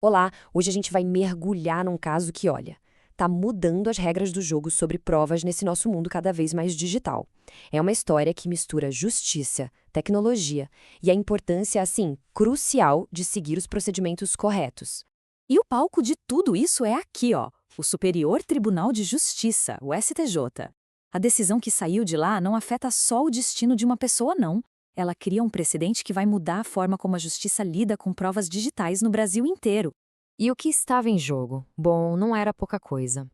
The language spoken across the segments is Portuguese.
Olá, hoje a gente vai mergulhar num caso que, olha, tá mudando as regras do jogo sobre provas nesse nosso mundo cada vez mais digital. É uma história que mistura justiça, tecnologia e a importância, assim, crucial de seguir os procedimentos corretos. E o palco de tudo isso é aqui, ó, o Superior Tribunal de Justiça, o STJ. A decisão que saiu de lá não afeta só o destino de uma pessoa, não. Ela cria um precedente que vai mudar a forma como a justiça lida com provas digitais no Brasil inteiro. E o que estava em jogo? Bom, não era pouca coisa.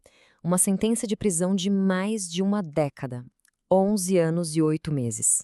Uma sentença de prisão de mais de uma década, 11 anos e 8 meses.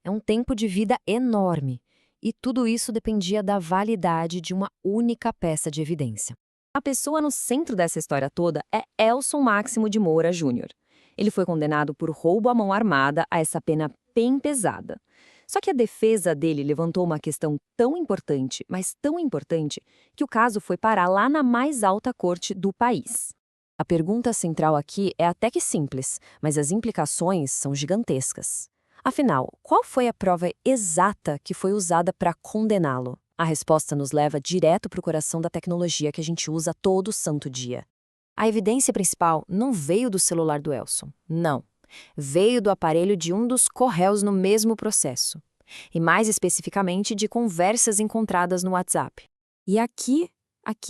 É um tempo de vida enorme. E tudo isso dependia da validade de uma única peça de evidência. A pessoa no centro dessa história toda é Elson Máximo de Moura Júnior. Ele foi condenado por roubo à mão armada a essa pena bem pesada. Só que a defesa dele levantou uma questão tão importante, mas tão importante, que o caso foi parar lá na mais alta corte do país. A pergunta central aqui é até que simples, mas as implicações são gigantescas. Afinal, qual foi a prova exata que foi usada para condená-lo? A resposta nos leva direto para o coração da tecnologia que a gente usa todo santo dia. A evidência principal não veio do celular do Elson, não. Veio do aparelho de um dos co-réus no mesmo processo. E mais especificamente de conversas encontradas no WhatsApp. E aqui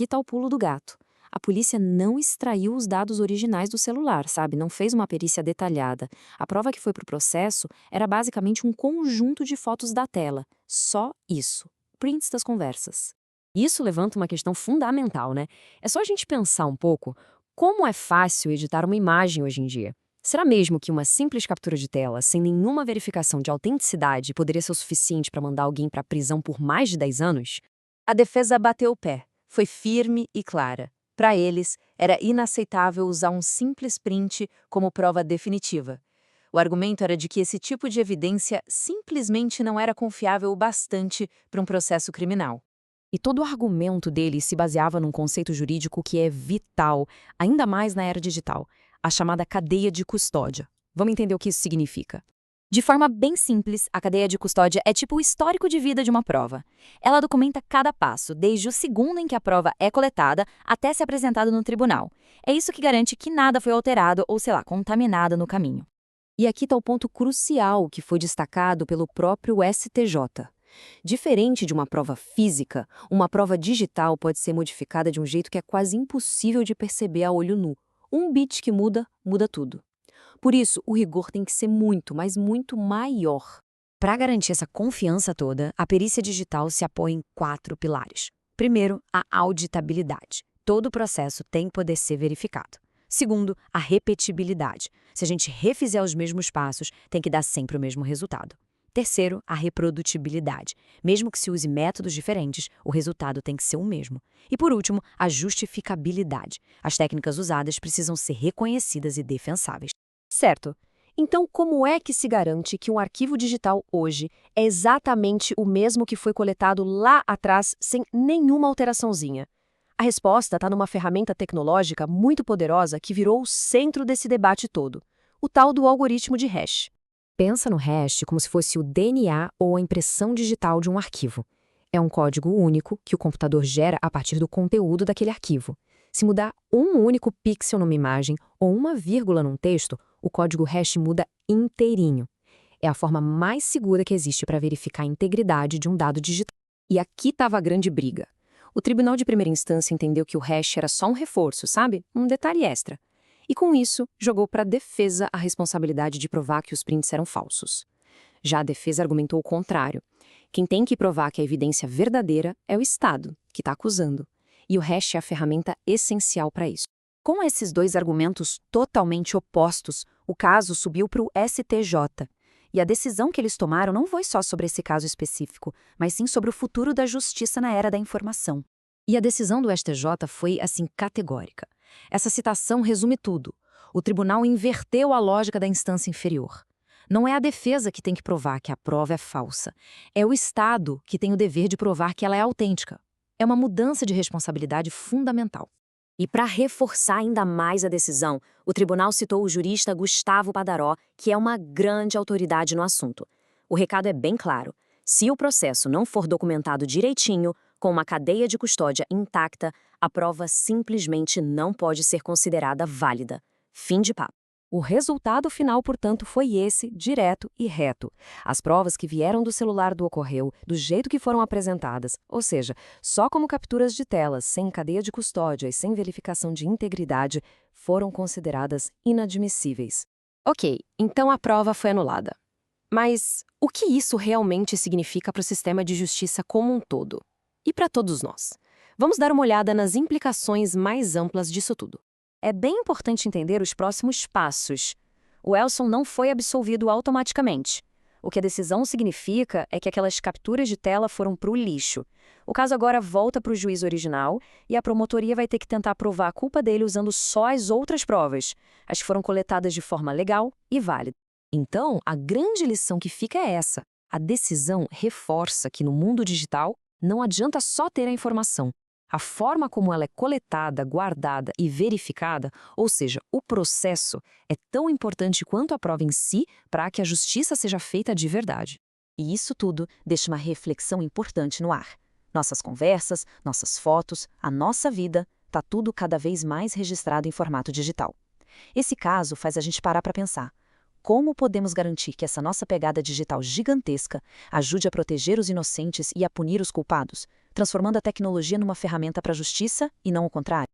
está o pulo do gato. A polícia não extraiu os dados originais do celular, sabe? Não fez uma perícia detalhada. A prova que foi para o processo era basicamente um conjunto de fotos da tela. Só isso. Prints das conversas. Isso levanta uma questão fundamental, né? É só a gente pensar um pouco como é fácil editar uma imagem hoje em dia. Será mesmo que uma simples captura de tela, sem nenhuma verificação de autenticidade, poderia ser o suficiente para mandar alguém para a prisão por mais de 10 anos? A defesa bateu o pé, foi firme e clara. Para eles, era inaceitável usar um simples print como prova definitiva. O argumento era de que esse tipo de evidência simplesmente não era confiável o bastante para um processo criminal. E todo o argumento dele se baseava num conceito jurídico que é vital, ainda mais na era digital, a chamada cadeia de custódia. Vamos entender o que isso significa. De forma bem simples, a cadeia de custódia é tipo o histórico de vida de uma prova. Ela documenta cada passo, desde o segundo em que a prova é coletada até ser apresentada no tribunal. É isso que garante que nada foi alterado ou, sei lá, contaminado no caminho. E aqui está o ponto crucial que foi destacado pelo próprio STJ. Diferente de uma prova física, uma prova digital pode ser modificada de um jeito que é quase impossível de perceber a olho nu. Um bit que muda, muda tudo. Por isso, o rigor tem que ser muito, mas muito maior. Para garantir essa confiança toda, a perícia digital se apoia em 4 pilares. Primeiro, a auditabilidade. Todo o processo tem que poder ser verificado. Segundo, a repetibilidade. Se a gente refizer os mesmos passos, tem que dar sempre o mesmo resultado. Terceiro, a reprodutibilidade. Mesmo que se use métodos diferentes, o resultado tem que ser o mesmo. E por último, a justificabilidade. As técnicas usadas precisam ser reconhecidas e defensáveis. Certo. Então, como é que se garante que um arquivo digital hoje é exatamente o mesmo que foi coletado lá atrás sem nenhuma alteraçãozinha? A resposta está numa ferramenta tecnológica muito poderosa que virou o centro desse debate todo, o tal do algoritmo de hash. Pensa no hash como se fosse o DNA ou a impressão digital de um arquivo. É um código único que o computador gera a partir do conteúdo daquele arquivo. Se mudar um único pixel numa imagem ou uma vírgula num texto, o código hash muda inteirinho. É a forma mais segura que existe para verificar a integridade de um dado digital. E aqui estava a grande briga. O Tribunal de Primeira Instância entendeu que o hash era só um reforço, sabe? Um detalhe extra. E com isso, jogou para a defesa a responsabilidade de provar que os prints eram falsos. Já a defesa argumentou o contrário. Quem tem que provar que a evidência verdadeira é o Estado, que está acusando. E o hash é a ferramenta essencial para isso. Com esses dois argumentos totalmente opostos, o caso subiu para o STJ. E a decisão que eles tomaram não foi só sobre esse caso específico, mas sim sobre o futuro da justiça na era da informação. E a decisão do STJ foi, assim, categórica. Essa citação resume tudo. O tribunal inverteu a lógica da instância inferior. Não é a defesa que tem que provar que a prova é falsa. É o Estado que tem o dever de provar que ela é autêntica. É uma mudança de responsabilidade fundamental. E para reforçar ainda mais a decisão, o tribunal citou o jurista Gustavo Padaró, que é uma grande autoridade no assunto. O recado é bem claro. Se o processo não for documentado direitinho, Com uma cadeia de custódia intacta, a prova simplesmente não pode ser considerada válida. Fim de papo. O resultado final, portanto, foi esse, direto e reto. As provas que vieram do celular do ocorreu, do jeito que foram apresentadas, ou seja, só como capturas de telas, sem cadeia de custódia e sem verificação de integridade, foram consideradas inadmissíveis. Ok, então a prova foi anulada. Mas o que isso realmente significa para o sistema de justiça como um todo? E para todos nós? Vamos dar uma olhada nas implicações mais amplas disso tudo. É bem importante entender os próximos passos. O Elson não foi absolvido automaticamente. O que a decisão significa é que aquelas capturas de tela foram para o lixo. O caso agora volta para o juiz original e a promotoria vai ter que tentar provar a culpa dele usando só as outras provas, as que foram coletadas de forma legal e válida. Então, a grande lição que fica é essa. A decisão reforça que no mundo digital não adianta só ter a informação. A forma como ela é coletada, guardada e verificada, ou seja, o processo, é tão importante quanto a prova em si para que a justiça seja feita de verdade. E isso tudo deixa uma reflexão importante no ar. Nossas conversas, nossas fotos, a nossa vida, tá tudo cada vez mais registrado em formato digital. Esse caso faz a gente parar para pensar. Como podemos garantir que essa nossa pegada digital gigantesca ajude a proteger os inocentes e a punir os culpados, transformando a tecnologia numa ferramenta para a justiça e não o contrário?